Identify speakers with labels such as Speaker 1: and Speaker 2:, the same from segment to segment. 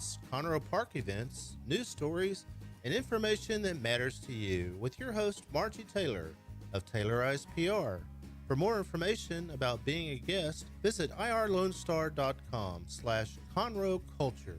Speaker 1: events, Conroe Park events, news stories, and information that matters to you with your host, Margie Taylor of Taylorized PR. For more information about being a guest, visit irlonestar.com/Conroe Culture.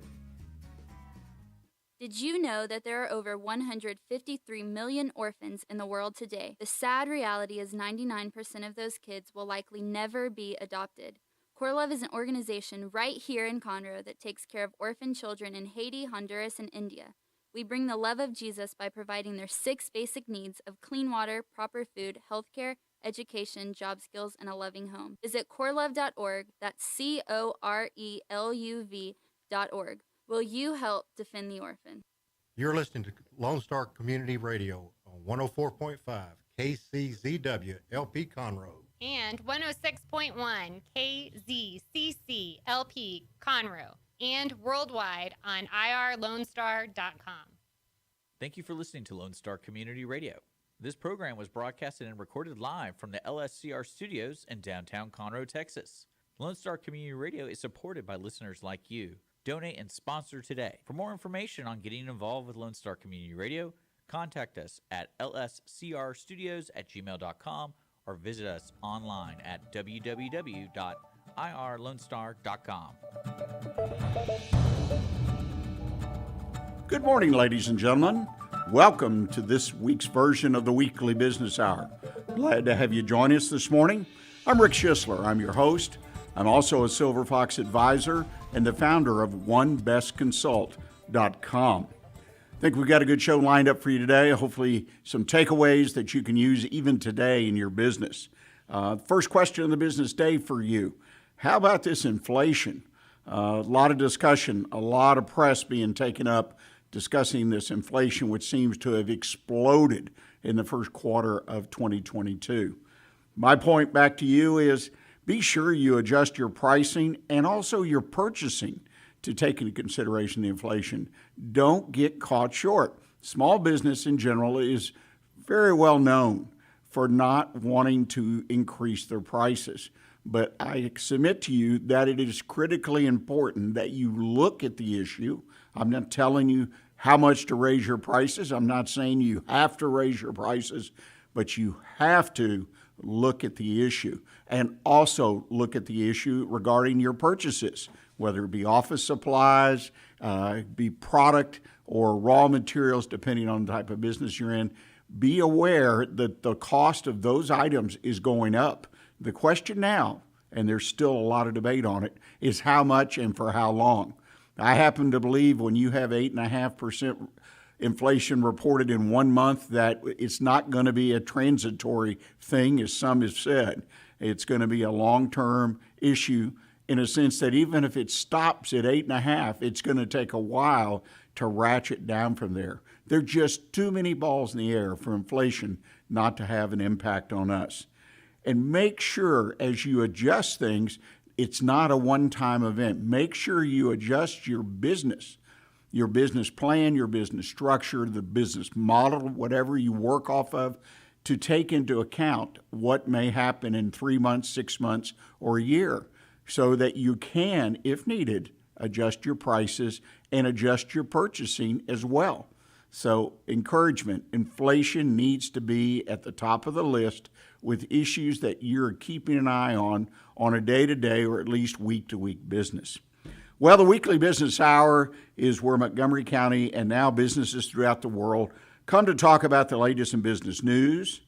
Speaker 2: Did you know that there are over 153 million orphans in the world today? The sad reality is 99% of those kids will likely never be adopted. Core Love is an organization right here in Conroe that takes care of orphan children in Haiti, Honduras, and India. We bring the love of Jesus by providing their 6 basic needs of clean water, proper food, healthcare, education, job skills, and a loving home. Visit corelove.org, that's CORELUV.org. Will you help defend the orphan?
Speaker 3: You're listening to Lone Star Community Radio on 104.5 KCZW LP Conroe.
Speaker 4: And 106.1 KZCC LP Conroe. And worldwide on irlonestar.com.
Speaker 5: Thank you for listening to Lone Star Community Radio. This program was broadcasted and recorded live from the LSCR studios in downtown Conroe, Texas. Lone Star Community Radio is supported by listeners like you. Donate and sponsor today. For more information on getting involved with Lone Star Community Radio, contact us at lscrstudios@gmail.com or visit us online at www.irlonestar.com.
Speaker 6: Good morning, ladies and gentlemen. Welcome to this week's version of the Weekly Business Hour. Glad to have you join us this morning. I'm Rick Schissler. I'm your host. I'm also a Silver Fox advisor and the founder of OneBestConsult.com. I think we've got a good show lined up for you today. Hopefully some takeaways that you can use even today in your business. First question of the business day for you. How about this inflation? A lot of discussion, a lot of press being taken up discussing this inflation, which seems to have exploded in the first quarter of 2022. My point back to you is be sure you adjust your pricing and also your purchasing to take into consideration the inflation. Don't get caught short. Small business in general is very well known for not wanting to increase their prices. But I submit to you that it is critically important that you look at the issue. I'm not telling you how much to raise your prices. I'm not saying you have to raise your prices, but you have to look at the issue and also look at the issue regarding your purchases, whether it be office supplies, be product or raw materials, depending on the type of business you're in. Be aware that the cost of those items is going up. The question now, and there's still a lot of debate on it, is how much and for how long. I happen to believe when you have 8.5% inflation reported in 1 month, that it's not going to be a transitory thing, as some have said. It's going to be a long-term issue in a sense that even if it stops at 8.5, it's going to take a while to ratchet down from there. There are just too many balls in the air for inflation not to have an impact on us. And make sure as you adjust things, it's not a one-time event. Make sure you adjust your business plan, your business structure, the business model, whatever you work off of, to take into account what may happen in 3 months, 6 months, or a year, so that you can, if needed, adjust your prices and adjust your purchasing as well. So encouragement, inflation needs to be at the top of the list with issues that you're keeping an eye on a day-to-day or at least week-to-week business. Well, the Weekly Business Hour is where Montgomery County and now businesses throughout the world come to talk about the latest in business news,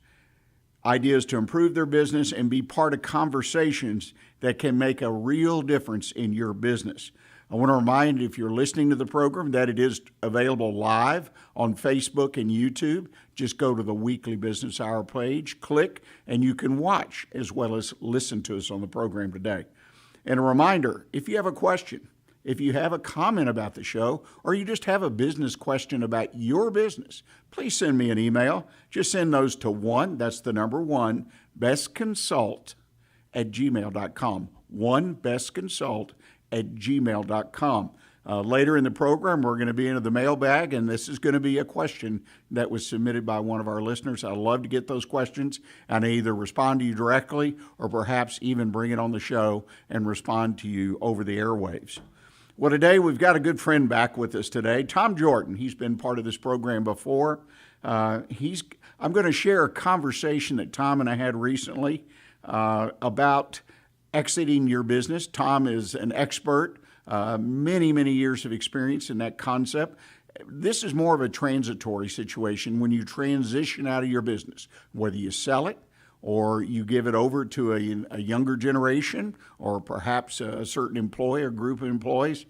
Speaker 6: ideas to improve their business, and be part of conversations that can make a real difference in your business. I want to remind you, if you're listening to the program, that it is available live on Facebook and YouTube. Just go to the Weekly Business Hour page, click, and you can watch as well as listen to us on the program today. And a reminder, if you have a question, if you have a comment about the show, or you just have a business question about your business, please send me an email. Just send those to that's the number 1, bestconsult@gmail.com. bestconsult@gmail.com. Later in the program, we're going to be into the mailbag, and this is going to be a question that was submitted by one of our listeners. I love to get those questions and either respond to you directly or perhaps even bring it on the show and respond to you over the airwaves. Well, today we've got a good friend back with us today, Tom Jordon. He's been part of this program before. I'm going to share a conversation that Tom and I had recently about exiting your business. Tom is an expert, many years of experience in that concept. This is more of a transitory situation when you transition out of your business, whether you sell it or you give it over to a younger generation or perhaps a certain employee or group of employees.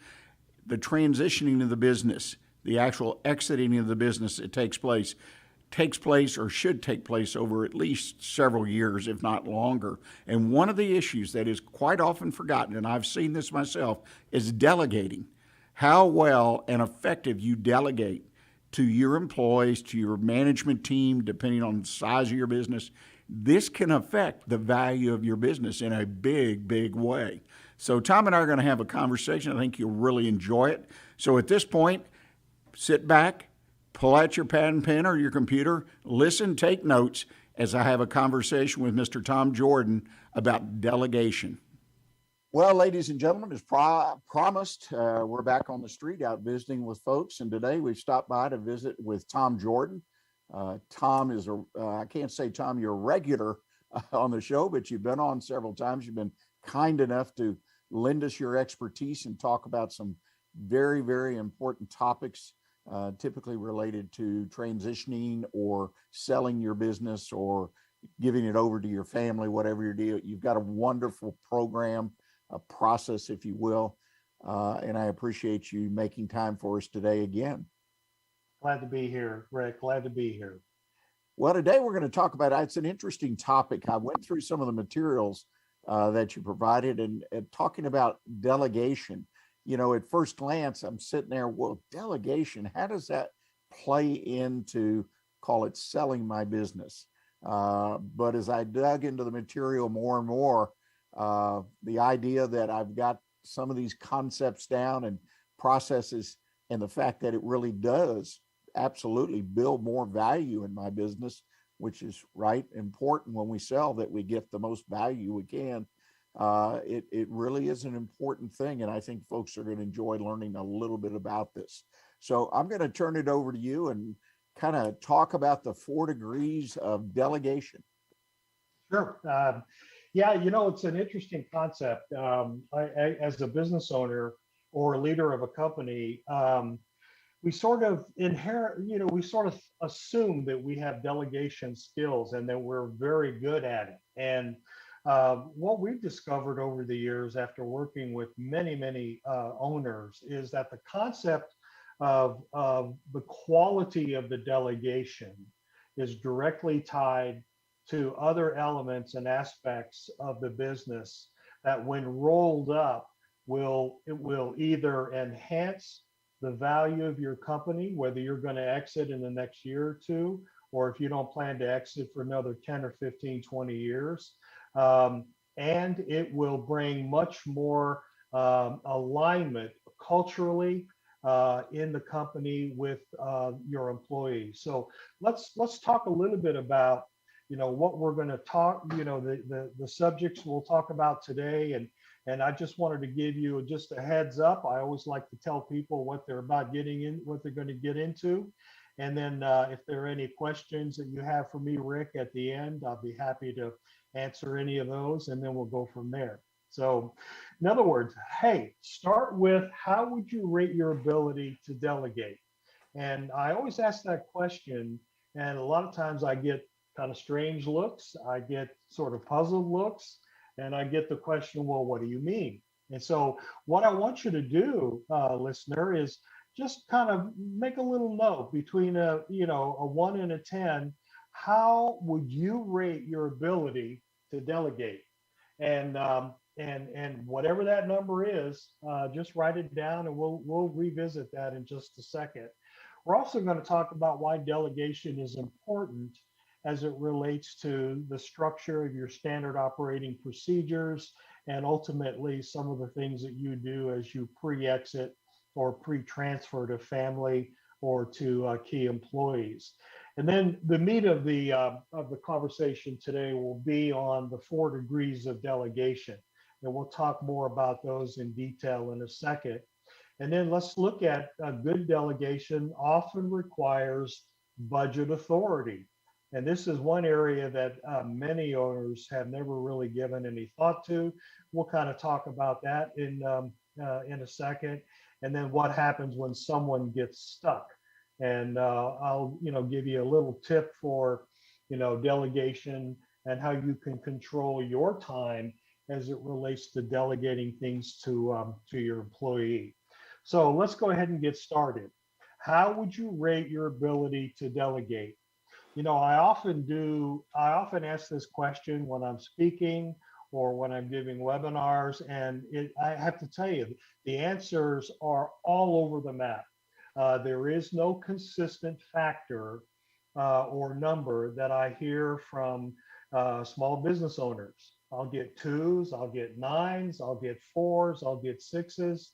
Speaker 6: The transitioning of the business, the actual exiting of the business that takes place or should take place over at least several years, if not longer. And one of the issues that is quite often forgotten, and I've seen this myself, is delegating. How well and effective you delegate to your employees, to your management team, depending on the size of your business. This can affect the value of your business in a big way. So Tom and I are going to have a conversation. I think you'll really enjoy it. So at this point, sit back, pull out your pad and pen or your computer, listen, take notes as I have a conversation with Mr. Tom Jordon about delegation. Well, ladies and gentlemen, as promised, we're back on the street out visiting with folks. And today we've stopped by to visit with Tom Jordon. Tom is I can't say, Tom, you're a regular on the show, but you've been on several times. You've been kind enough to lend us your expertise and talk about some very important topics, typically related to transitioning or selling your business or giving it over to your family, whatever your deal. You've got a wonderful program, a process, if you will. And I appreciate you making time for us today again.
Speaker 7: Glad to be here, Rick. Glad to be here.
Speaker 6: Well, today we're going to talk about, it's an interesting topic. I went through some of the materials that you provided and talking about delegation. You know, at first glance, I'm sitting there, well, delegation, how does that play into, call it, selling my business? But as I dug into the material more and more, the idea that I've got some of these concepts down and processes, and the fact that it really does absolutely build more value in my business, which is important when we sell, that we get the most value we can. It really is an important thing. And I think folks are going to enjoy learning a little bit about this. So I'm going to turn it over to you and kind of talk about the 4 degrees of delegation.
Speaker 7: Sure. Yeah, you know, it's an interesting concept. As a business owner or a leader of a company, we sort of we sort of assume that we have delegation skills and that we're very good at it. And what we've discovered over the years after working with many owners is that the concept of the quality of the delegation is directly tied to other elements and aspects of the business that, when rolled up, will either enhance the value of your company, whether you're going to exit in the next year or two, or if you don't plan to exit for another 10 or 15, 20 years. And it will bring much more alignment culturally in the company with your employees. So let's talk a little bit about, you know, what we're going to talk, you know, the subjects we'll talk about today. And I just wanted to give you just a heads up. I always like to tell people what they're about getting in, what they're going to get into. And then if there are any questions that you have for me, Rick, at the end, I'll be happy to answer any of those, and then we'll go from there. So in other words, hey, start with, how would you rate your ability to delegate? And I always ask that question, and a lot of times I get kind of strange looks. I get sort of puzzled looks. And I get the question, well, what do you mean? And so what I want you to do, listener, is just kind of make a little note between a 1 and a 10. How would you rate your ability to delegate? And whatever that number is, just write it down, and we'll revisit that in just a second. We're also going to talk about why delegation is important as it relates to the structure of your standard operating procedures, and ultimately some of the things that you do as you pre-exit or pre-transfer to family or to key employees. And then the meat of the conversation today will be on the 4 degrees of delegation. And we'll talk more about those in detail in a second. And then let's look at good delegation often requires budget authority. And this is one area that many owners have never really given any thought to. We'll kind of talk about that in a second. And then what happens when someone gets stuck. And I'll, give you a little tip for, delegation and how you can control your time as it relates to delegating things to your employee. So let's go ahead and get started. How would you rate your ability to delegate? I often ask this question when I'm speaking or when I'm giving webinars, and I have to tell you, the answers are all over the map. There is no consistent factor or number that I hear from small business owners. I'll get 2s, I'll get 9s, I'll get 4s, I'll get 6s.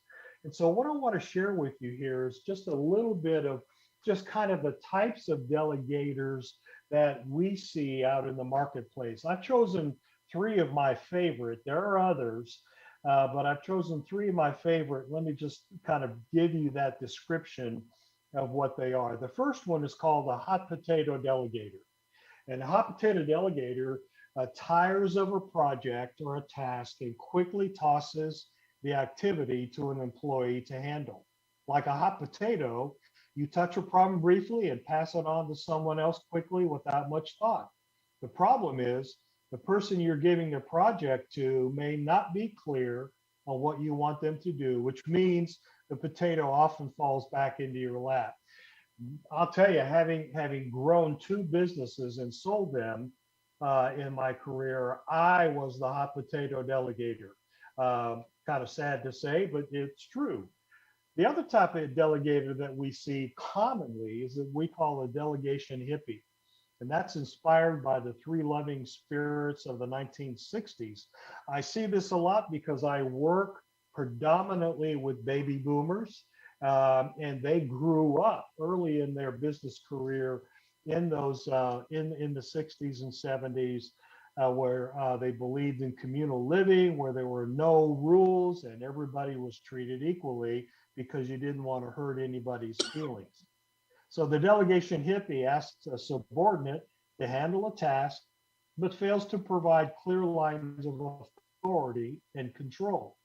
Speaker 7: And so what I want to share with you here is just a little bit of just kind of the types of delegators that we see out in the marketplace. I've chosen 3 of my favorite. There are others, but I've chosen 3 of my favorite. Let me just kind of give you that description of what they are. The first one is called a hot potato delegator. And a hot potato delegator tires of a project or a task and quickly tosses the activity to an employee to handle. Like a hot potato, you touch a problem briefly and pass it on to someone else quickly without much thought. The problem is the person you're giving the project to may not be clear on what you want them to do, which means the potato often falls back into your lap. I'll tell you, having grown 2 businesses and sold them in my career, I was the hot potato delegator. Kind of sad to say, but it's true. The other type of delegator that we see commonly is that we call a delegation hippie. And that's inspired by the 3 loving spirits of the 1960s. I see this a lot because I work predominantly with baby boomers, and they grew up early in their business career in those in the 60s and 70s, where they believed in communal living, where there were no rules and everybody was treated equally because you didn't want to hurt anybody's feelings. So the delegation hippie asks a subordinate to handle a task, but fails to provide clear lines of authority and control.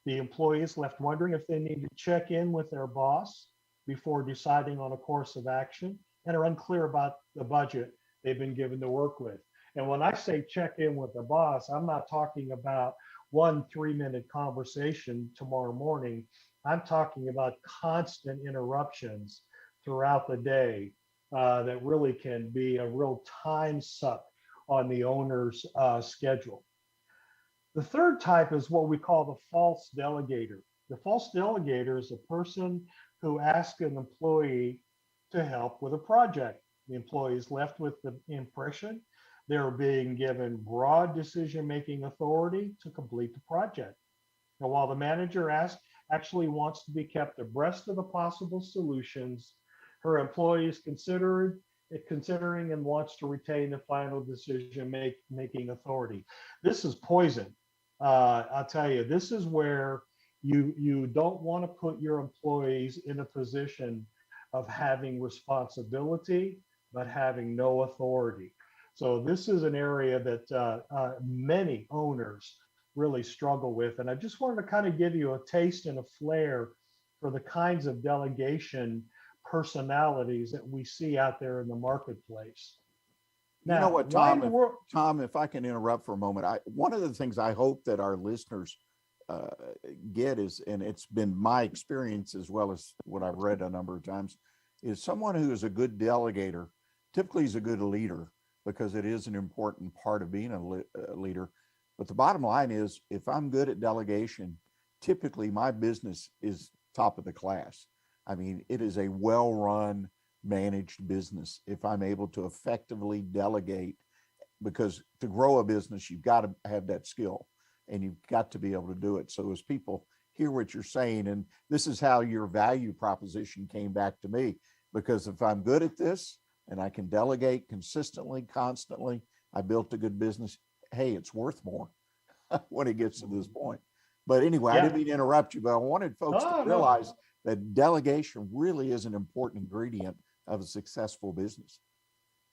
Speaker 7: The employee is left wondering if they need to check in with their boss before deciding on a course of action and are unclear about the budget they've been given to work with. And when I say check in with the boss, I'm not talking about 1 3-minute conversation tomorrow morning. I'm talking about constant interruptions throughout the day that really can be a real time suck on the owner's schedule. The third type is what we call the false delegator. The false delegator is a person who asks an employee to help with a project. The employee is left with the impression they're being given broad decision-making authority to complete the project. Now, while the manager actually wants to be kept abreast of the possible solutions, her employee is considering and wants to retain the final decision-making authority. This is poison. I'll tell you, this is where you don't want to put your employees in a position of having responsibility, but having no authority. So this is an area that many owners really struggle with. And I just wanted to kind of give you a taste and a flair for the kinds of delegation personalities that we see out there in the marketplace.
Speaker 6: Now, you know what, Tom, if I can interrupt for a moment, one of the things I hope that our listeners get is, and it's been my experience as well as what I've read a number of times, is someone who is a good delegator, typically is a good leader, because it is an important part of being a leader. But the bottom line is, if I'm good at delegation, typically my business is top of the class. I mean, it is a well-run, managed business if I'm able to effectively delegate, because to grow a business, you've got to have that skill and you've got to be able to do it. So as people hear what you're saying, and this is how your value proposition came back to me, because if I'm good at this and I can delegate consistently, constantly, I built a good business. Hey, it's worth more when it gets to this point. But anyway, I didn't mean to interrupt you, but I wanted folks to realize But delegation really is an important ingredient of a successful business.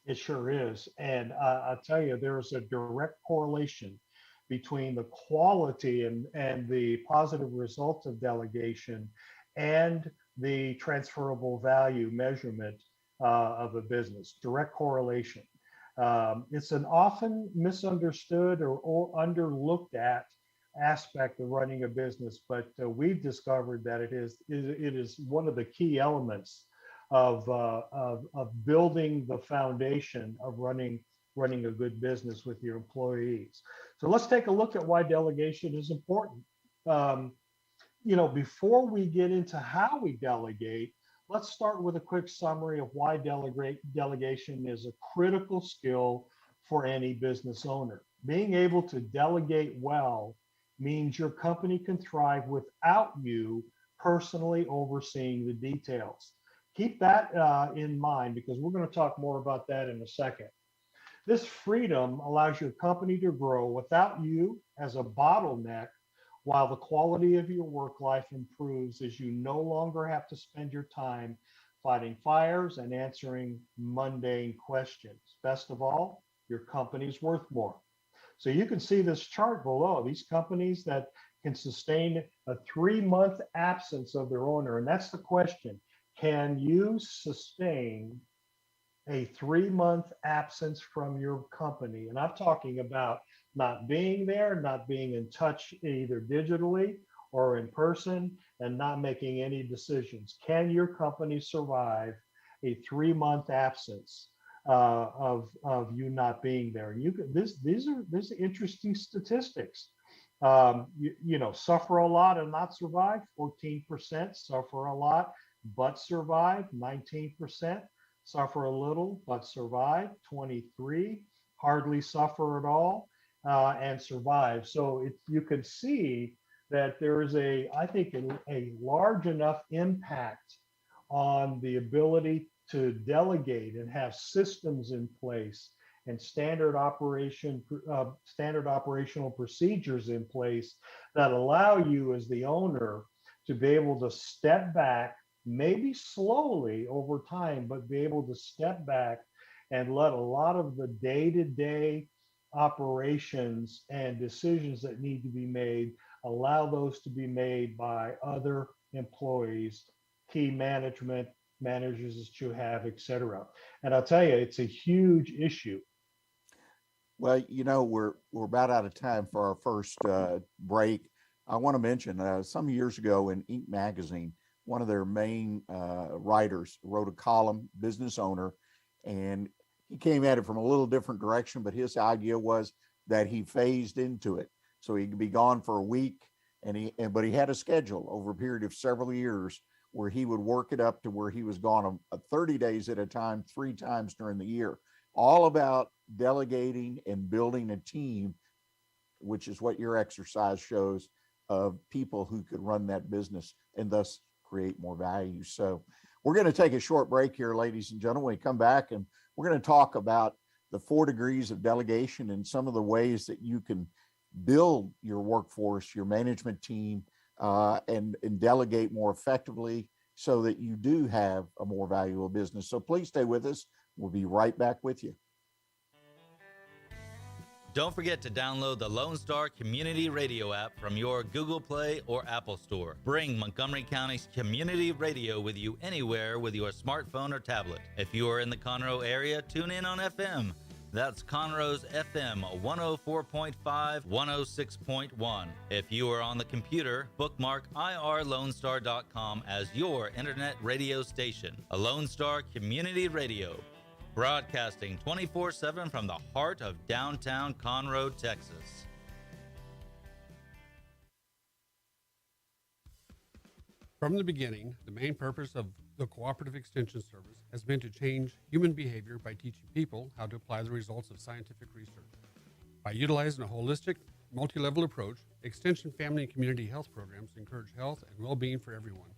Speaker 7: It sure is. And I'll tell you, there's a direct correlation between the quality and the positive results of delegation and the transferable value measurement of a business. Direct correlation. It's an often misunderstood or underlooked at aspect of running a business, but we've discovered that it is one of the key elements of building the foundation of running a good business with your employees. So let's take a look at why delegation is important. Before we get into how we delegate, let's start with a quick summary of why delegation is a critical skill for any business owner. Being able to delegate well means your company can thrive without you personally overseeing the details. Keep that in mind, because we're going to talk more about that in a second. This freedom allows your company to grow without you as a bottleneck, while the quality of your work life improves as you no longer have to spend your time fighting fires and answering mundane questions. Best of all, your company's worth more. So you can see this chart below, these companies that can sustain a 3-month absence of their owner. And that's the question. Can you sustain a 3-month absence from your company? And I'm talking about not being there, not being in touch either digitally or in person, and not making any decisions. Can your company survive a 3-month absence of you not being there? And these are interesting statistics. Suffer a lot and not survive, 14%. Suffer a lot but survive, 19%. Suffer a little but survive, 23%. Hardly suffer at all and survive. So you can see that there is a large enough impact on the ability to delegate and have systems in place and standard operational procedures in place that allow you as the owner to be able to step back, maybe slowly over time, but be able to step back and let a lot of the day-to-day operations and decisions that need to be made, allow those to be made by other employees, key managers that you have, et cetera. And I'll tell you, it's a huge issue.
Speaker 6: Well, we're about out of time for our first break. I want to mention some years ago in Inc. magazine, one of their main writers wrote a column, business owner, and he came at it from a little different direction, but his idea was that he phased into it. So he could be gone for a week, but he had a schedule over a period of several years where he would work it up to where he was gone 30 days at a time, 3 times during the year, all about delegating and building a team, which is what your exercise shows, of people who could run that business and thus create more value. So we're going to take a short break here, ladies and gentlemen. We come back and we're going to talk about the 4 degrees of delegation and some of the ways that you can build your workforce, your management team, and delegate more effectively so that you do have a more valuable business. So please stay with us. We'll be right back with you.
Speaker 8: Don't forget to download the Lone Star Community Radio app from your Google Play or Apple Store. Bring Montgomery County's community radio with you anywhere with your smartphone or tablet. If you are in the Conroe area, tune in on FM. That's Conroe's FM 104.5, 106.1. If you are on the computer, bookmark irlonestar.com as your internet radio station. A Lone Star Community Radio, broadcasting 24/7 from the heart of downtown Conroe, Texas.
Speaker 9: From the beginning, the main purpose of the Cooperative Extension Service has been to change human behavior by teaching people how to apply the results of scientific research. By utilizing a holistic, multi-level approach, Extension family and community health programs encourage health and well-being for everyone.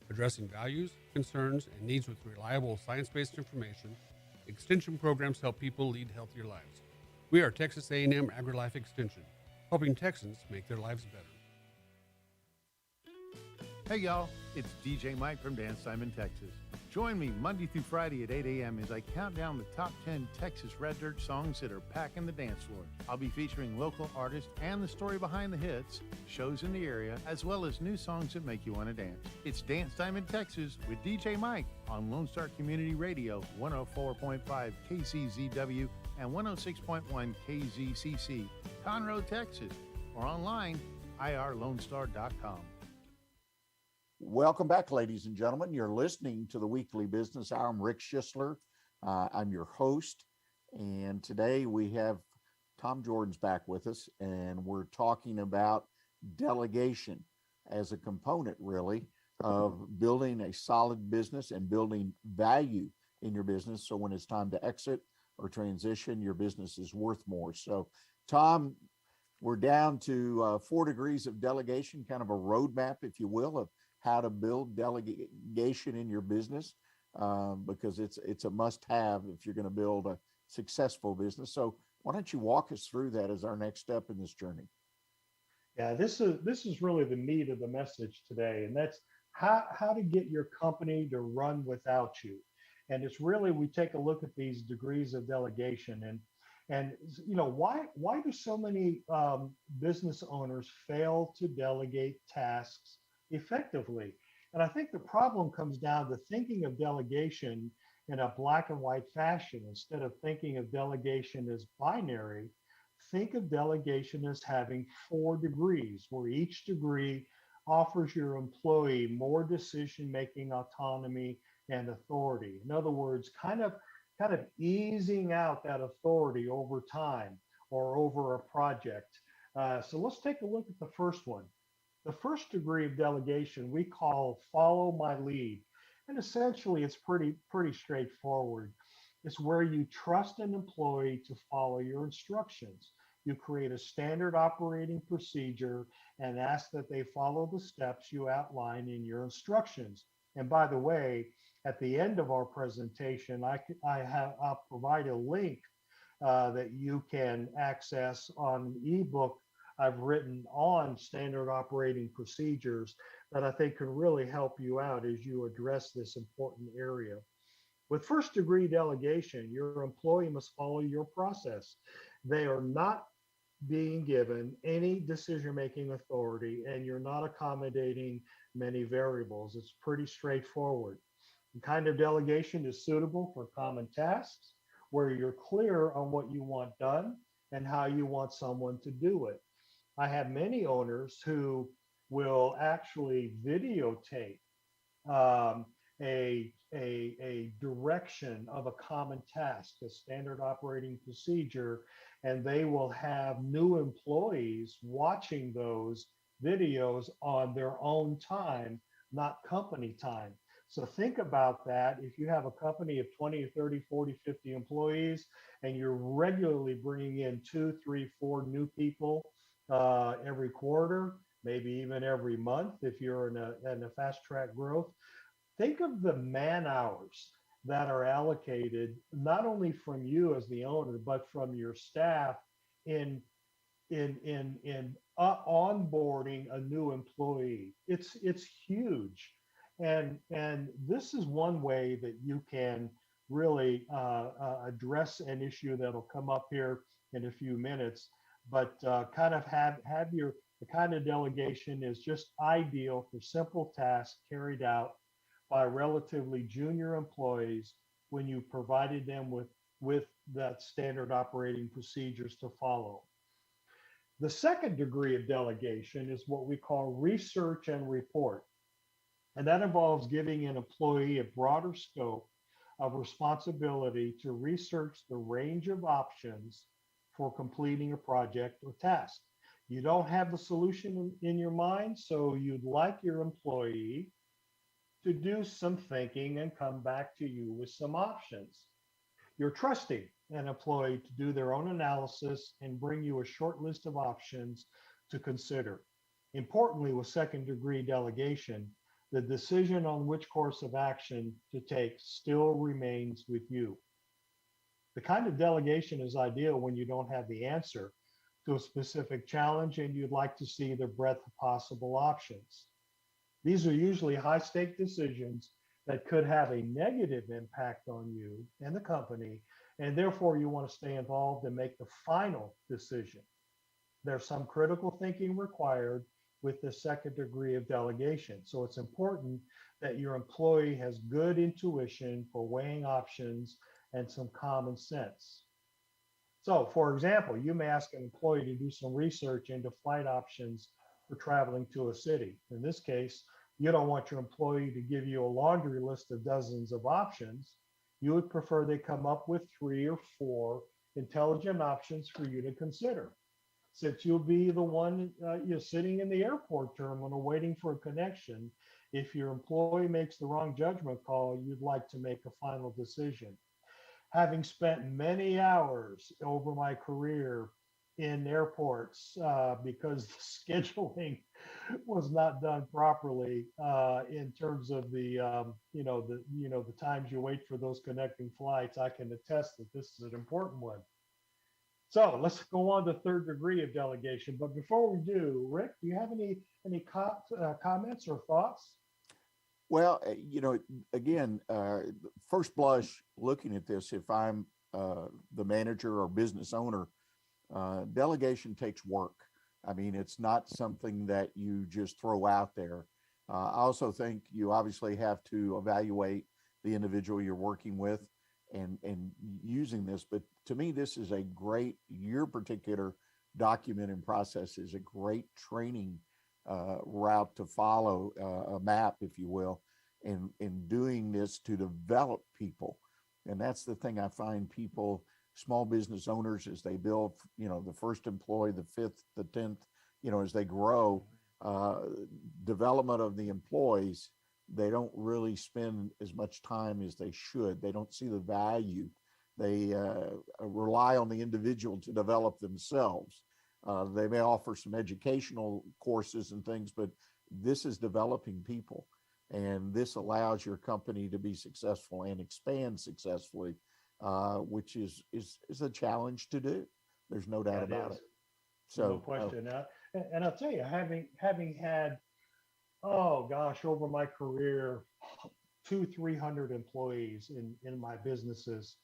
Speaker 9: Addressing values, concerns, and needs with reliable science-based information, Extension programs help people lead healthier lives. We are Texas A&M AgriLife Extension, helping Texans make their lives better.
Speaker 10: Hey y'all, it's DJ Mike from Dan Simon, Texas. Join me Monday through Friday at 8 a.m. as I count down the top 10 Texas Red Dirt songs that are packing the dance floor. I'll be featuring local artists and the story behind the hits, shows in the area, as well as new songs that make you want to dance. It's Dance Time in Texas with DJ Mike on Lone Star Community Radio, 104.5 KCZW and 106.1 KZCC, Conroe, Texas, or online, irlonestar.com.
Speaker 6: Welcome back, ladies and gentlemen. You're listening to the Weekly Business Hour. I'm Rick Schissler. I'm your host. And today we have Tom Jordon's back with us, and we're talking about delegation as a component, really, of building a solid business and building value in your business. So when it's time to exit or transition, your business is worth more. So, Tom, we're down to 4 degrees of delegation, kind of a roadmap, if you will, of how to build delegation in your business, because it's a must-have if you're going to build a successful business. So why don't you walk us through that as our next step in this journey?
Speaker 7: Yeah, this is really the meat of the message today, and that's how to get your company to run without you. And it's really, we take a look at these degrees of delegation, and you know, why do so many business owners fail to delegate tasks effectively? And I think the problem comes down to thinking of delegation in a black and white fashion. Instead of thinking of delegation as binary, think of delegation as having 4 degrees, where each degree offers your employee more decision-making autonomy and authority. In other words, kind of easing out that authority over time or over a project. So let's take a look at the first one. The first degree of delegation we call follow my lead. And essentially it's pretty straightforward. It's where you trust an employee to follow your instructions. You create a standard operating procedure and ask that they follow the steps you outline in your instructions. And by the way, at the end of our presentation, I'll provide a link that you can access on an ebook I've written on standard operating procedures that I think can really help you out as you address this important area. With first degree delegation, your employee must follow your process. They are not being given any decision-making authority, and you're not accommodating many variables. It's pretty straightforward. The kind of delegation is suitable for common tasks where you're clear on what you want done and how you want someone to do it. I have many owners who will actually videotape a direction of a common task, a standard operating procedure, and they will have new employees watching those videos on their own time, not company time. So think about that. If you have a company of 20, 30, 40, 50 employees, and you're regularly bringing in 2, 3, 4 new people every quarter, maybe even every month, if you're in a fast track growth, think of the man hours that are allocated, not only from you as the owner, but from your staff in onboarding a new employee. It's huge. And this is one way that you can really address an issue that'll come up here in a few minutes, but kind of have the kind of delegation is just ideal for simple tasks carried out by relatively junior employees when you provided them with that standard operating procedures to follow. The second degree of delegation is what we call research and report. And that involves giving an employee a broader scope of responsibility to research the range of options for completing a project or task. You don't have the solution in your mind, so you'd like your employee to do some thinking and come back to you with some options. You're trusting an employee to do their own analysis and bring you a short list of options to consider. Importantly, with second degree delegation, the decision on which course of action to take still remains with you. The kind of delegation is ideal when you don't have the answer to a specific challenge and you'd like to see the breadth of possible options. These are usually high stake decisions that could have a negative impact on you and the company, and therefore you want to stay involved and make the final decision. There's some critical thinking required with the second degree of delegation. So it's important that your employee has good intuition for weighing options and some common sense. So, for example, you may ask an employee to do some research into flight options for traveling to a city. In this case, you don't want your employee to give you a laundry list of dozens of options. You would prefer they come up with 3 or 4 intelligent options for you to consider. Since you'll be the one you're sitting in the airport terminal waiting for a connection, if your employee makes the wrong judgment call, you'd like to make a final decision. Having spent many hours over my career in airports because the scheduling was not done properly in terms of the times you wait for those connecting flights, I can attest that this is an important one. So let's go on to third degree of delegation. But before we do, Rick, do you have any comments or thoughts?
Speaker 6: Well, again, first blush, looking at this, if I'm the manager or business owner, delegation takes work. I mean, it's not something that you just throw out there. I also think you obviously have to evaluate the individual you're working with and using this. But to me, this is a great, your particular document and process is a great training route to follow, a map, if you will, in doing this to develop people. And that's the thing I find people, small business owners, as they build, the first employee, the 5th, the 10th, as they grow, development of the employees, they don't really spend as much time as they should. They don't see the value. They rely on the individual to develop themselves. They may offer some educational courses and things, but this is developing people. And this allows your company to be successful and expand successfully, which is a challenge to do. There's no doubt about it. So,
Speaker 7: no question. And I'll tell you, having had, oh gosh, over my career, 200-300 employees in my businesses,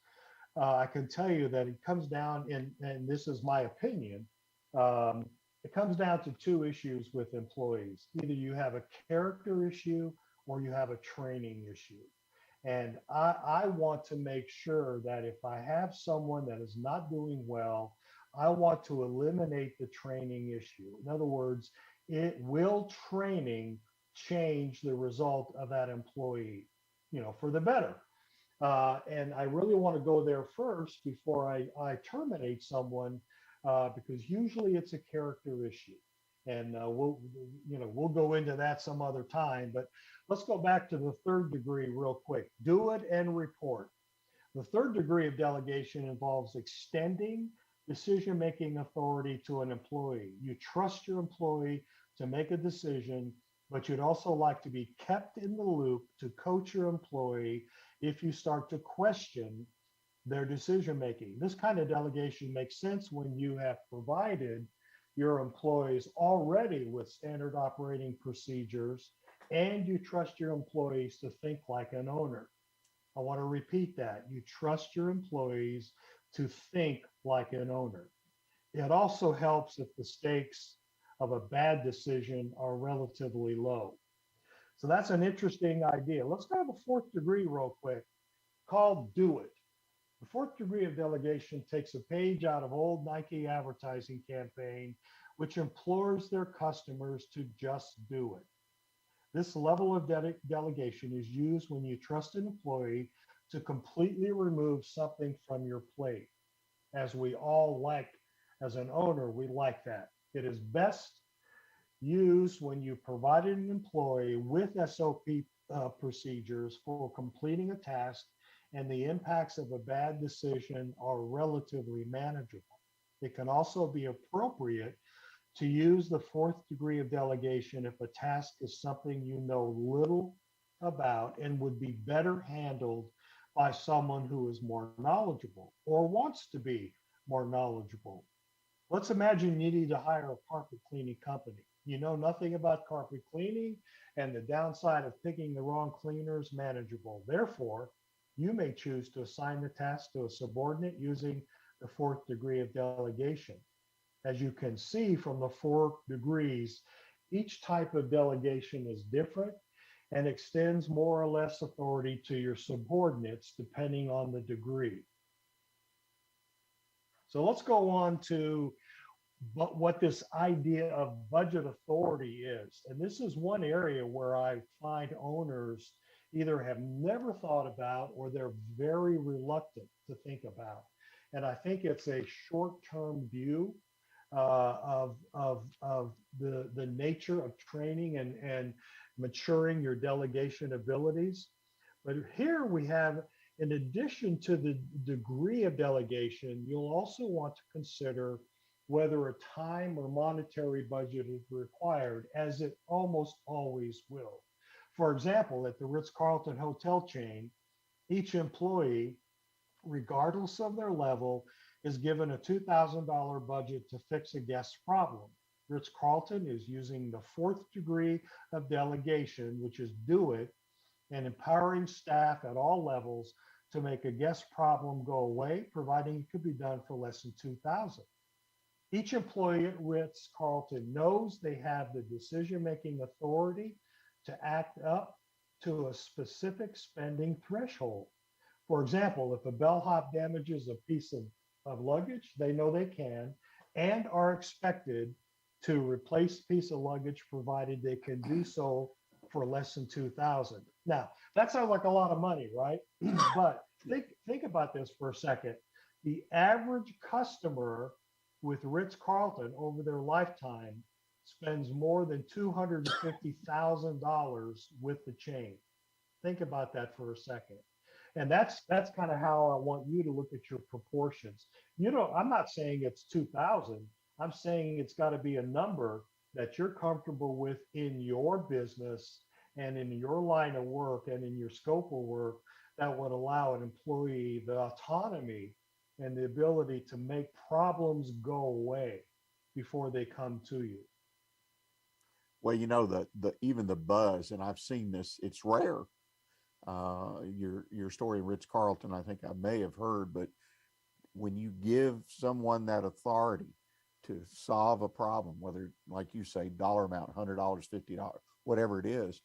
Speaker 7: I can tell you that it comes down, and this is my opinion, it comes down to 2 issues with employees. Either you have a character issue or you have a training issue. And I want to make sure that if I have someone that is not doing well, I want to eliminate the training issue. In other words, will training change the result of that employee, for the better? And I really want to go there first before I terminate someone, because usually it's a character issue. And we'll go into that some other time, but let's go back to the third degree real quick. Do it and report. The third degree of delegation involves extending decision-making authority to an employee. You trust your employee to make a decision, but you'd also like to be kept in the loop to coach your employee if you start to question their decision-making. This kind of delegation makes sense when you have provided your employees already with standard operating procedures, and you trust your employees to think like an owner. I want to repeat that. You trust your employees to think like an owner. It also helps if the stakes of a bad decision are relatively low. So that's an interesting idea. Let's go to the fourth degree real quick, called do it. The fourth degree of delegation takes a page out of old Nike advertising campaign, which implores their customers to just do it. This level of delegation is used when you trust an employee to completely remove something from your plate. As we all like, as an owner, we like that. It is best used when you provided an employee with SOP procedures for completing a task and the impacts of a bad decision are relatively manageable. It can also be appropriate to use the fourth degree of delegation if a task is something you know little about and would be better handled by someone who is more knowledgeable or wants to be more knowledgeable. Let's imagine you need to hire a carpet cleaning company. You know nothing about carpet cleaning, and the downside of picking the wrong cleaner is manageable. Therefore, you may choose to assign the task to a subordinate using the fourth degree of delegation. As you can see from the 4 degrees, each type of delegation is different and extends more or less authority to your subordinates depending on the degree. So let's go on to what this idea of budget authority is. And this is one area where I find owners either have never thought about or they're very reluctant to think about. And I think it's a short-term view of the nature of training and maturing your delegation abilities. But here we have, in addition to the degree of delegation, you'll also want to consider whether a time or monetary budget is required, as it almost always will. For example, at the Ritz-Carlton hotel chain, each employee, regardless of their level, is given a $2,000 budget to fix a guest's problem. Ritz-Carlton is using the fourth degree of delegation, which is do it, and empowering staff at all levels to make a guest problem go away, providing it could be done for less than $2,000. Each employee at Ritz-Carlton knows they have the decision-making authority to act up to a specific spending threshold. For example, if a bellhop damages a piece of luggage, they know they can and are expected to replace the piece of luggage provided they can do so for less than $2,000. Now, that sounds like a lot of money, right? But think about this for a second. The average customer with Ritz-Carlton over their lifetime spends more than $250,000 with the chain. Think about that for a second. And that's kind of how I want you to look at your proportions. You know, I'm not saying it's 2,000. I'm saying it's got to be a number that you're comfortable with in your business and in your line of work and in your scope of work that would allow an employee the autonomy and the ability to make problems go away before they come to you.
Speaker 6: Well, you know, the even the buzz, and I've seen this, it's rare. Your story, Ritz Carlton, I think I may have heard, but when you give someone that authority to solve a problem, whether, like you say, dollar amount, $100, $50, whatever it is,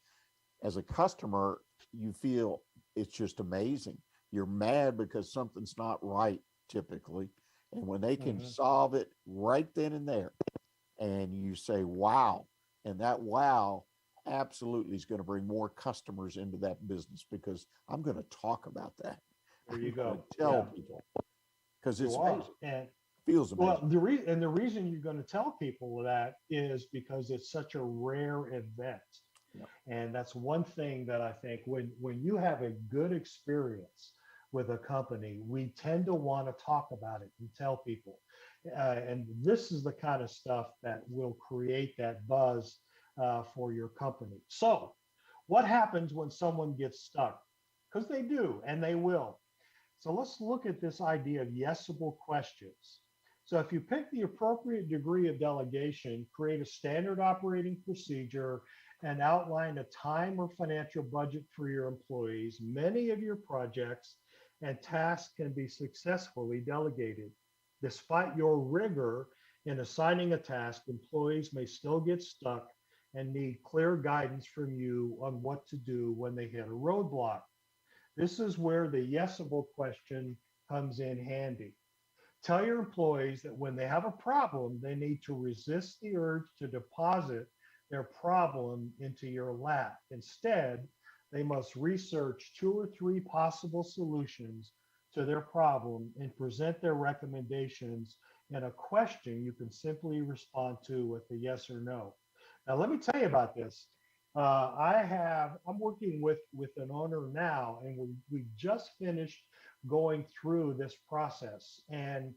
Speaker 6: as a customer, you feel it's just amazing. You're mad because something's not right typically. And when they can solve it right then and there, and you say, wow, and that wow absolutely is going to bring more customers into that business because I'm going to talk about that.
Speaker 7: There you go.
Speaker 6: Tell people because it's amazing.
Speaker 7: And
Speaker 6: Feels amazing.
Speaker 7: well, the reason you're going to tell people that is because it's such a rare event. Yep. And that's one thing that I think when you have a good experience with a company, we tend to want to talk about it and tell people. And this is the kind of stuff that will create that buzz for your company. So what happens when someone gets stuck? Because they do, and they will. So let's look at this idea of yesable questions. So if you pick the appropriate degree of delegation, create a standard operating procedure, and outline a time or financial budget for your employees, many of your projects and tasks can be successfully delegated. Despite your rigor in assigning a task, employees may still get stuck and need clear guidance from you on what to do when they hit a roadblock. This is where the yesable question comes in handy. Tell your employees that when they have a problem, they need to resist the urge to deposit their problem into your lap. Instead, they must research 2 or 3 possible solutions to their problem and present their recommendations in a question you can simply respond to with a yes or no. Now, let me tell you about this. I'm working with an owner now, and we just finished going through this process. And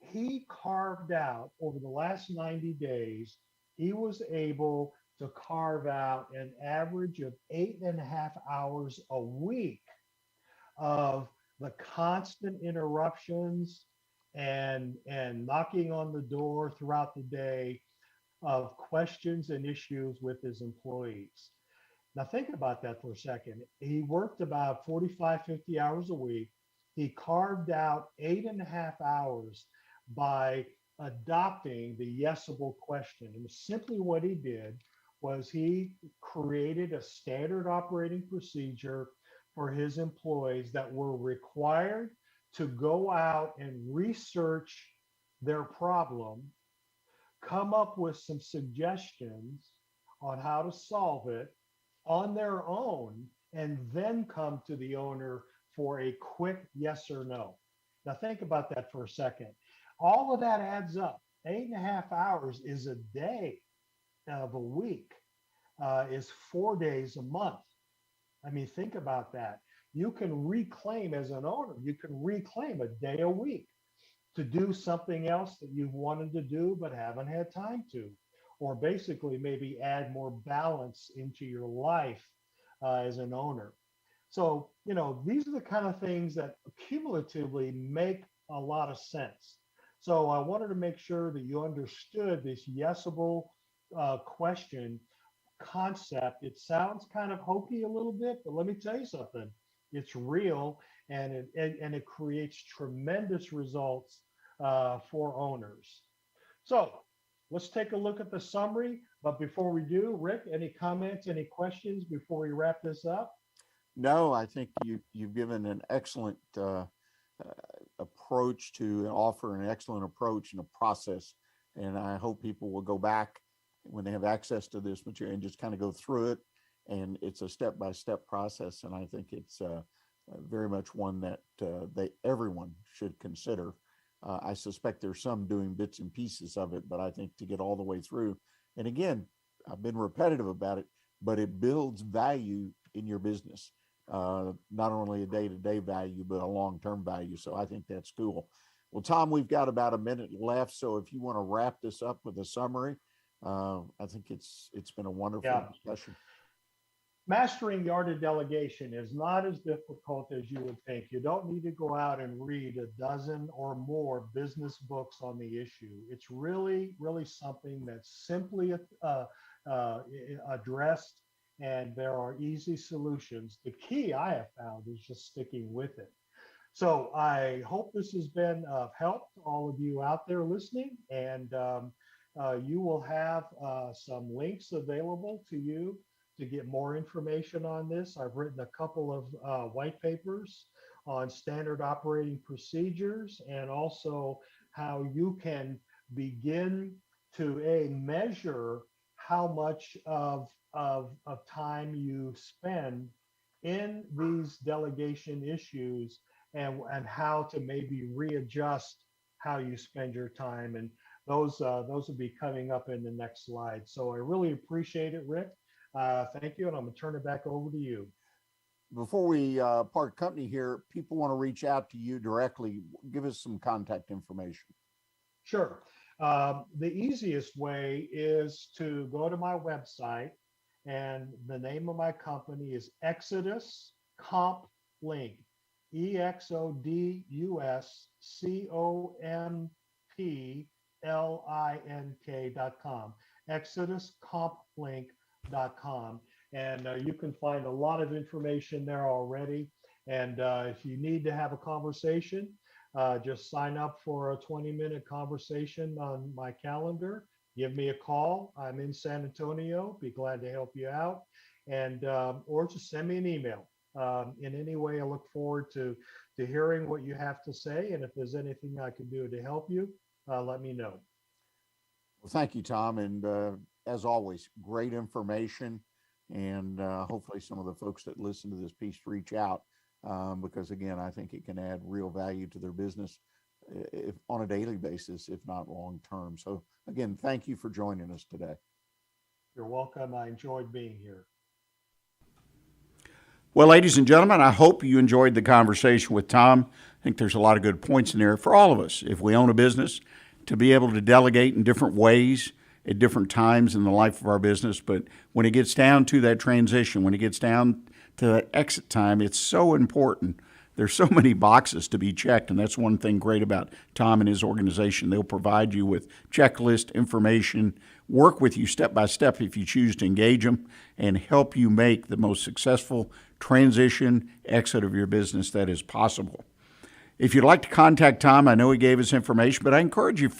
Speaker 7: he carved out over the last 90 days, he was able to carve out an average of 8.5 hours a week of the constant interruptions and knocking on the door throughout the day of questions and issues with his employees. Now, think about that for a second. He worked about 45, 50 hours a week. He carved out 8.5 hours by adopting the yesable question. And simply what he did was he created a standard operating procedure for his employees that were required to go out and research their problem, come up with some suggestions on how to solve it on their own, and then come to the owner for a quick yes or no. Now, think about that for a second. All of that adds up. 8.5 hours is a day of a week, is 4 days a month. I mean, think about that. You can reclaim as an owner, you can reclaim a day a week to do something else that you've wanted to do but haven't had time to, or basically maybe add more balance into your life as an owner. So, these are the kind of things that cumulatively make a lot of sense. So I wanted to make sure that you understood this yesable question concept. It sounds kind of hokey a little bit, but let me tell you something. It's real, and it creates tremendous results for owners. So let's take a look at the summary. But before we do, Rick, any comments, any questions before we wrap this up?
Speaker 6: No, I think you've given an excellent approach to offer an excellent approach and a process. And I hope people will go back when they have access to this material and just kind of go through it. And it's a step-by-step process. And I think it's very much one that everyone should consider. I suspect there's some doing bits and pieces of it, but I think to get all the way through, and again, I've been repetitive about it, but it builds value in your business. Not only a day-to-day value, but a long-term value. So I think that's cool. Well, Tom, we've got about a minute left. So if you want to wrap this up with a summary, I think it's been a wonderful discussion.
Speaker 7: Mastering the art of delegation is not as difficult as you would think. You don't need to go out and read a dozen or more business books on the issue. It's really, really something that's simply addressed, and there are easy solutions. The key I have found is just sticking with it. So I hope this has been of help to all of you out there listening, and you will have some links available to you to get more information on this. I've written a couple of white papers on standard operating procedures, and also how you can begin to measure how much of time you spend in these delegation issues, and how to maybe readjust how you spend your time. And those will be coming up in the next slide. So I really appreciate it, Rick. Thank you, and I'm going to turn it back over to you.
Speaker 6: Before we part company here, people want to reach out to you directly. Give us some contact information.
Speaker 7: Sure. The easiest way is to go to my website, and the name of my company is Exodus Comp Link, ExodusCompLink.com, ExodusCompLink.com. And you can find a lot of information there already. And if you need to have a conversation, just sign up for a 20-minute conversation on my calendar. Give me a call. I'm in San Antonio. Be glad to help you out. And or just send me an email. In any way, I look forward to hearing what you have to say. And if there's anything I can do to help you, let me know.
Speaker 6: Well, thank you, Tom. And as always, great information. And hopefully some of the folks that listen to this piece reach out, because again, I think it can add real value to their business if on a daily basis, if not long term. So again, thank you for joining us today.
Speaker 7: You're welcome. I enjoyed being here.
Speaker 6: Well, ladies and gentlemen, I hope you enjoyed the conversation with Tom. I think there's a lot of good points in there for all of us. If we own a business, to be able to delegate in different ways at different times in the life of our business. But when it gets down to that transition, when it gets down to that exit time, it's so important. There's so many boxes to be checked, and that's one thing great about Tom and his organization. They'll provide you with checklist information work with you step by step if you choose to engage them, and help you make the most successful transition exit of your business that is possible. If you'd like to contact Tom, I know he gave us information, but I encourage you,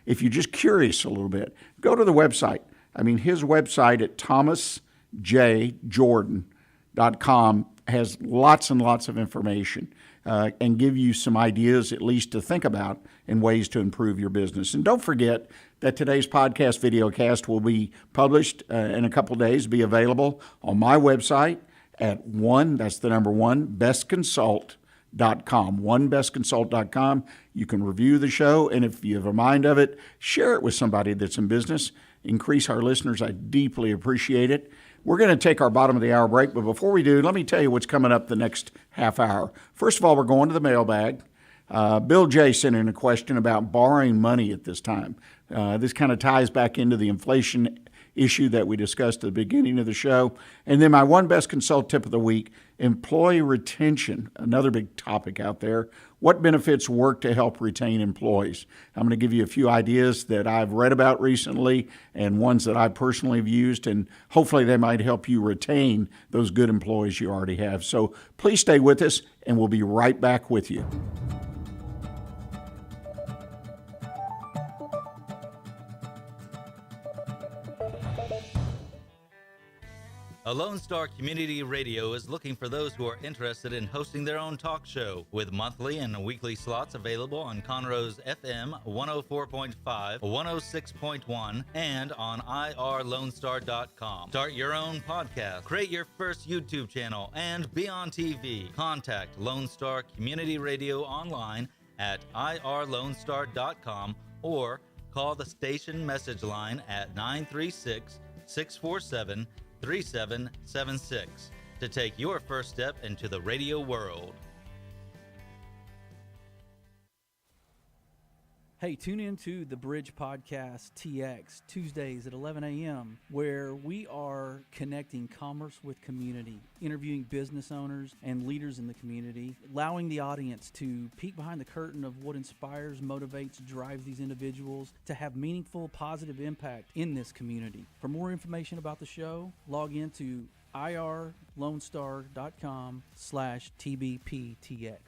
Speaker 6: if you're just curious a little bit, go to the website. I mean, his website at thomasjjordan.com has lots and lots of information and give you some ideas at least to think about and ways to improve your business. And don't forget that today's podcast videocast will be published in a couple days, be available on my website at bestconsult.com, onebestconsult.com. You can review the show, and if you have a mind of it, share it with somebody that's in business. Increase our listeners. I deeply appreciate it. We're going to take our bottom of the hour break, but before we do, let me tell you what's coming up the next half hour. First of all, we're going to the mailbag. Bill J. sent in a question about borrowing money at this time. This kind of ties back into the inflation issue that we discussed at the beginning of the show. And then my one best consult tip of the week, employee retention, another big topic out there. What benefits work to help retain employees? I'm going to give you a few ideas that I've read about recently and ones that I personally have used, and hopefully they might help you retain those good employees you already have. So please stay with us, and we'll be right back with you.
Speaker 8: A Lone Star Community Radio is looking for those who are interested in hosting their own talk show, with monthly and weekly slots available on Conroe's FM 104.5, 106.1, and on irlonestar.com. Start your own podcast, create your first YouTube channel, and be on TV. Contact Lone Star Community Radio online at irlonestar.com or call the station message line at 936-647-3776 to take your first step into the radio world.
Speaker 11: Hey, tune in to the Bridge Podcast TX Tuesdays at 11 a.m., where we are connecting commerce with community, interviewing business owners and leaders in the community, allowing the audience to peek behind the curtain of what inspires, motivates, drives these individuals to have meaningful, positive impact in this community. For more information about the show, log into irlonestar.com/TBPTX.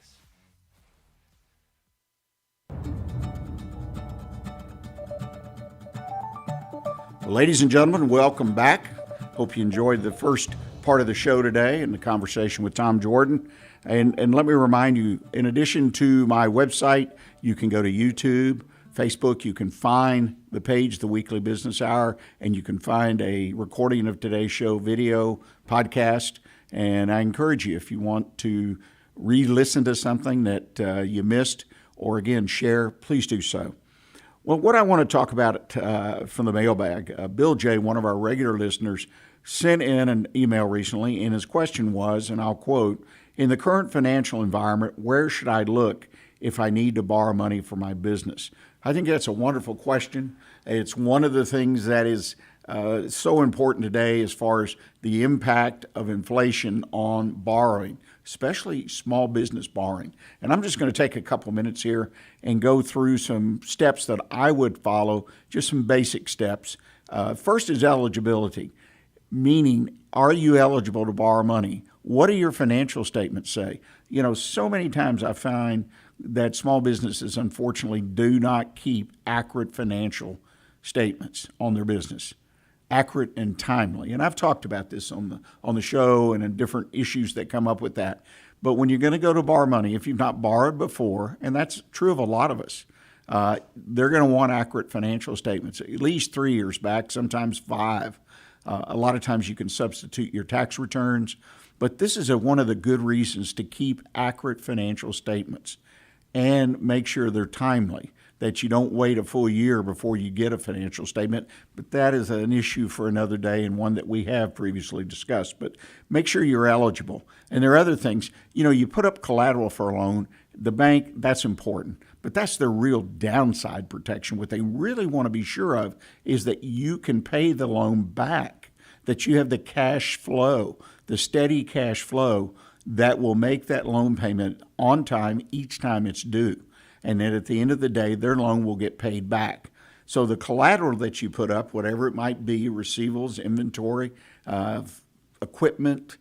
Speaker 6: Ladies and gentlemen, welcome back. Hope you enjoyed the first part of the show today and the conversation with Tom Jordon. And let me remind you, in addition to my website, you can go to YouTube, Facebook. You can find the page, The Weekly Business Hour, and you can find a recording of today's show, video, podcast. And I encourage you, if you want to re-listen to something that you missed or, again, share, please do so. Well, what I want to talk about from the mailbag, Bill J., one of our regular listeners, sent in an email recently, and his question was, and I'll quote, "In the current financial environment, where should I look if I need to borrow money for my business?" I think that's a wonderful question. It's one of the things that is so important today as far as the impact of inflation on borrowing, especially small business borrowing. And I'm just going to take a couple minutes here and go through some steps that I would follow, just some basic steps. First is eligibility, meaning, are you eligible to borrow money? What do your financial statements say? You know, so many times I find that small businesses, unfortunately, do not keep accurate financial statements on their business, accurate and timely. And I've talked about this on the show and in different issues that come up with that. But when you're going to go to borrow money, if you've not borrowed before, and that's true of a lot of us, they're going to want accurate financial statements, at least 3 years back, sometimes 5. A lot of times you can substitute your tax returns. But this is one of the good reasons to keep accurate financial statements and make sure they're timely, that you don't wait a full year before you get a financial statement. But that is an issue for another day and one that we have previously discussed. But make sure you're eligible. And there are other things. You know, you put up collateral for a loan, the bank, that's important. But that's their real downside protection. What they really want to be sure of is that you can pay the loan back, that you have the cash flow, the steady cash flow that will make that loan payment on time each time it's due. And then at the end of the day, their loan will get paid back. So the collateral that you put up, whatever it might be, receivables, inventory, equipment,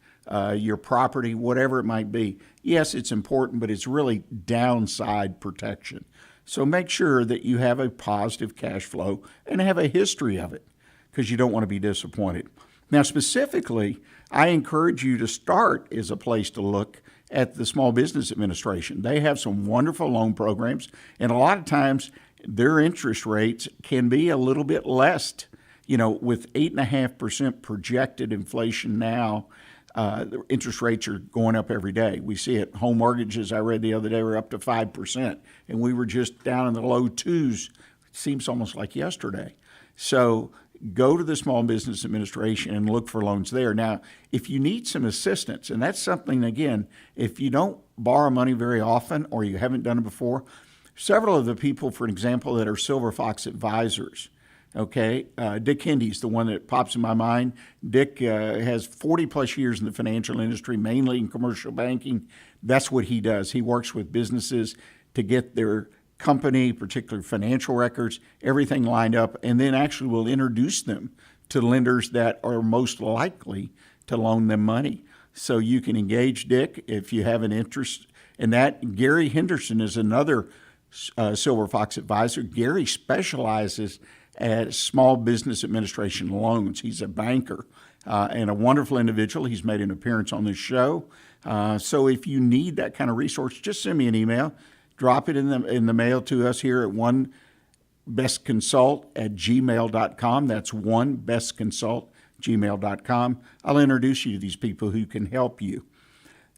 Speaker 6: your property, whatever it might be, yes, it's important, but it's really downside protection. So make sure that you have a positive cash flow and have a history of it, because you don't want to be disappointed. Now, specifically, I encourage you to start as a place to look at the Small Business Administration. They have some wonderful loan programs, and a lot of times their interest rates can be a little bit less. You know, with 8.5% projected inflation now, the interest rates are going up every day. We see it. Home mortgages, I read the other day, were up to 5%, and we were just down in the low twos. It seems almost like yesterday. So go to the Small Business Administration and look for loans there. Now, if you need some assistance, and that's something, again, if you don't borrow money very often or you haven't done it before, several of the people, for example, that are Silver Fox advisors, okay, Dick Hendy's the one that pops in my mind. Dick has 40 plus years in the financial industry, mainly in commercial banking. That's what he does. He works with businesses to get their company, particular financial records, everything lined up, and then actually will introduce them to lenders that are most likely to loan them money. So you can engage Dick if you have an interest in that. Gary Henderson is another Silver Fox advisor. Gary specializes at Small Business Administration loans. He's a banker and a wonderful individual. He's made an appearance on this show. So if you need that kind of resource, just send me an email. Drop it in the mail to us here at onebestconsult@gmail.com. That's onebestconsult@gmail.com. I'll introduce you to these people who can help you.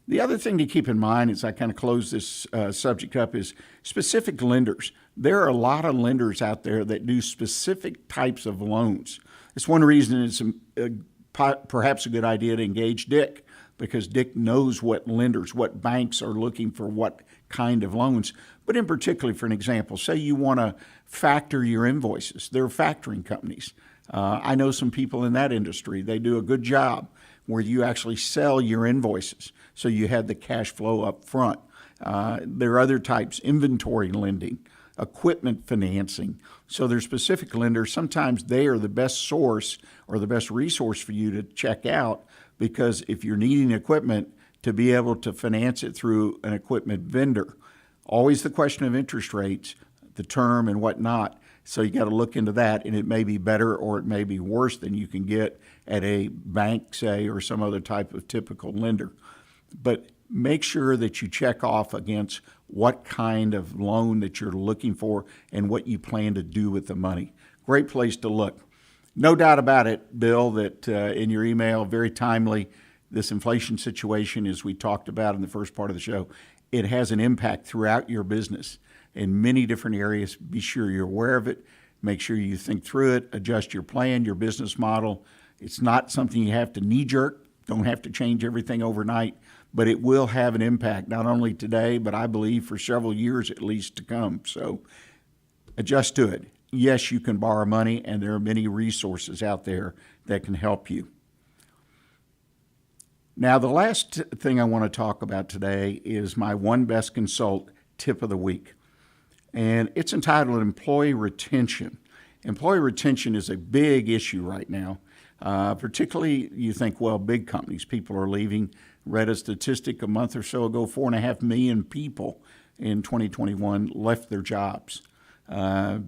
Speaker 6: The other thing to keep in mind as I kind of close this subject up is specific lenders. There are a lot of lenders out there that do specific types of loans. It's one reason it's perhaps a good idea to engage Dick, because Dick knows what lenders, what banks are looking for what kind of loans. But in particular, for an example, say you want to factor your invoices. There are factoring companies. I know some people in that industry. They do a good job where you actually sell your invoices, so you have the cash flow up front. There are other types, inventory lending, equipment financing. So there's specific lenders. Sometimes they are the best source or the best resource for you to check out, because if you're needing equipment, to be able to finance it through an equipment vendor. Always the question of interest rates, the term and whatnot. So you got to look into that, and it may be better or it may be worse than you can get at a bank, say, or some other type of typical lender. But make sure that you check off against what kind of loan that you're looking for and what you plan to do with the money. Great place to look. No doubt about it, Bill, that in your email, very timely, this inflation situation, as we talked about in the first part of the show, it has an impact throughout your business in many different areas. Be sure you're aware of it. Make sure you think through it, adjust your plan, your business model. It's not something you have to knee-jerk. Don't have to change everything overnight, but it will have an impact, not only today, but I believe for several years at least to come. So adjust to it. Yes, you can borrow money, and there are many resources out there that can help you. Now, the last thing I want to talk about today is my One Best Consult tip of the week, and it's entitled Employee Retention. Employee retention is a big issue right now, particularly you think, well, big companies, people are leaving. Read a statistic a month or so ago, 4.5 million people in 2021 left their jobs.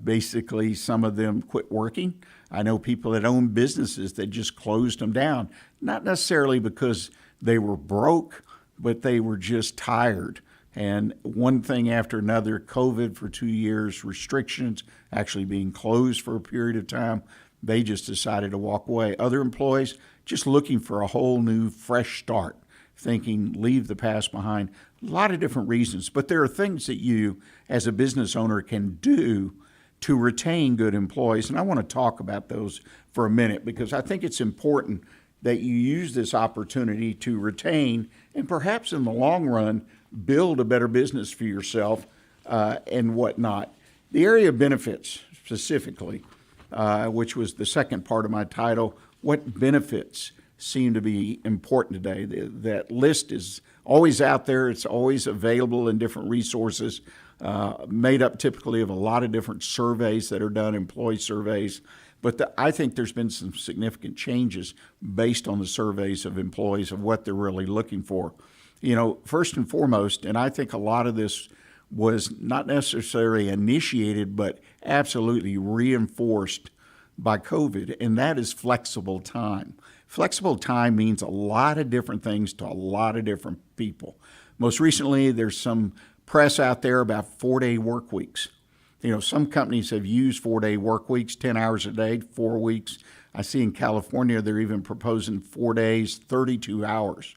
Speaker 6: Basically, some of them quit working. I know people that own businesses that just closed them down, not necessarily because they were broke, but they were just tired. And one thing after another, COVID for 2 years, restrictions, actually being closed for a period of time, they just decided to walk away. Other employees just looking for a whole new, fresh start, thinking leave the past behind. A lot of different reasons, but there are things that you as a business owner can do to retain good employees, and I want to talk about those for a minute because I think it's important that you use this opportunity to retain and perhaps in the long run build a better business for yourself and whatnot. The area of benefits specifically, which was the second part of my title, what benefits seem to be important today? That list is always out there. It's always available in different resources. made up typically of a lot of different surveys that are done, employee surveys. But I think there's been some significant changes based on the surveys of employees of what they're really looking for. First and foremost, and I think a lot of this was not necessarily initiated, but absolutely reinforced by COVID, and that is flexible time. Flexible time means a lot of different things to a lot of different people. Most recently, there's some press out there about 4-day work weeks. Some companies have used 4-day work weeks, 10 hours a day, 4 weeks. I see in California, they're even proposing 4 days, 32 hours,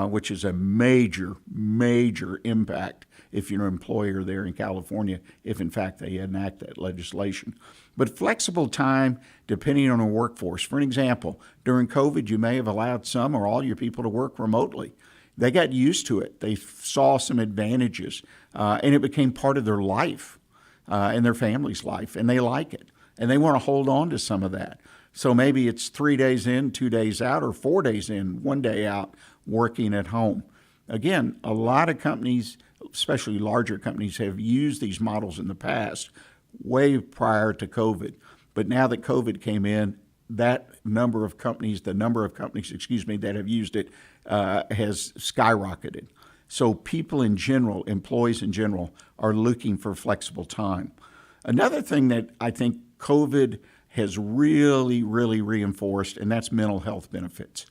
Speaker 6: which is a major, major impact if you're an employer there in California, if in fact they enact that legislation. But flexible time, depending on a workforce. For an example, during COVID, you may have allowed some or all your people to work remotely. They got used to it. They saw some advantages, and it became part of their life and their family's life, and they like it. And they want to hold on to some of that. So maybe it's 3 days in, 2 days out, or 4 days in, 1 day out, working at home. Again, a lot of companies, especially larger companies, have used these models in the past, way prior to COVID. But now that COVID came in, the number of companies that have used it has skyrocketed. So people in general, employees in general, are looking for flexible time. Another thing that I think COVID has really, really reinforced, and that's mental health benefits.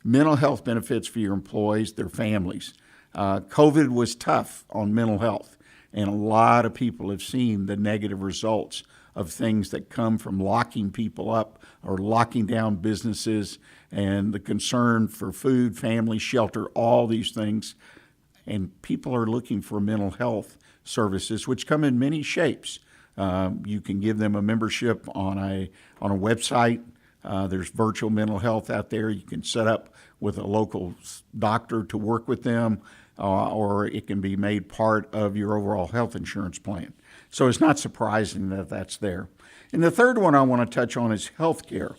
Speaker 6: Mental health benefits for your employees, their families. COVID was tough on mental health, and a lot of people have seen the negative results of things that come from locking people up or locking down businesses, and the concern for food, family, shelter, all these things. And people are looking for mental health services, which come in many shapes. You can give them a membership on a website. There's virtual mental health out there. You can set up with a local doctor to work with them, or it can be made part of your overall health insurance plan. So it's not surprising that that's there. And the third one I want to touch on is healthcare.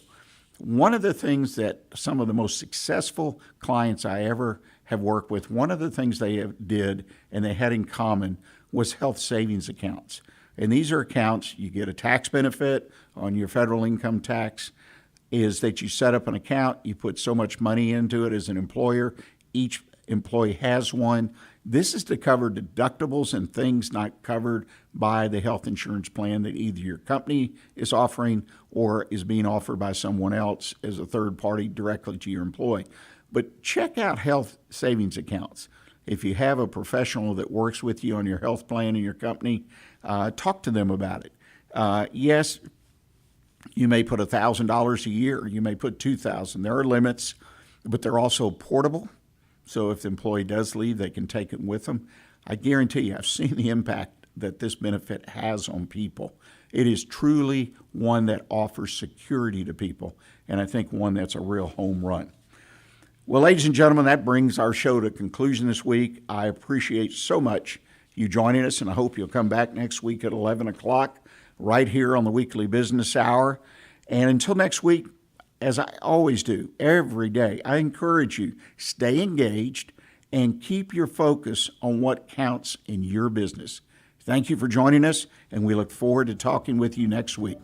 Speaker 6: One of the things that some of the most successful clients I ever have worked with, one of the things they did and they had in common was health savings accounts. And these are accounts, you get a tax benefit on your federal income tax, is that you set up an account, you put so much money into it as an employer, each employee has one. This is to cover deductibles and things not covered by the health insurance plan that either your company is offering or is being offered by someone else as a third party directly to your employee. But check out health savings accounts. If you have a professional that works with you on your health plan in your company, talk to them about it. Yes, you may put $1,000 a year. You may put $2,000. There are limits, but they're also portable. So if the employee does leave, they can take it with them. I guarantee you, I've seen the impact that this benefit has on people. It is truly one that offers security to people, and I think one that's a real home run. Well, ladies and gentlemen, that brings our show to conclusion this week. I appreciate so much you joining us, and I hope you'll come back next week at 11 o'clock right here on the Weekly Business Hour. And until next week, as I always do, every day, I encourage you, stay engaged and keep your focus on what counts in your business. Thank you for joining us, and we look forward to talking with you next week.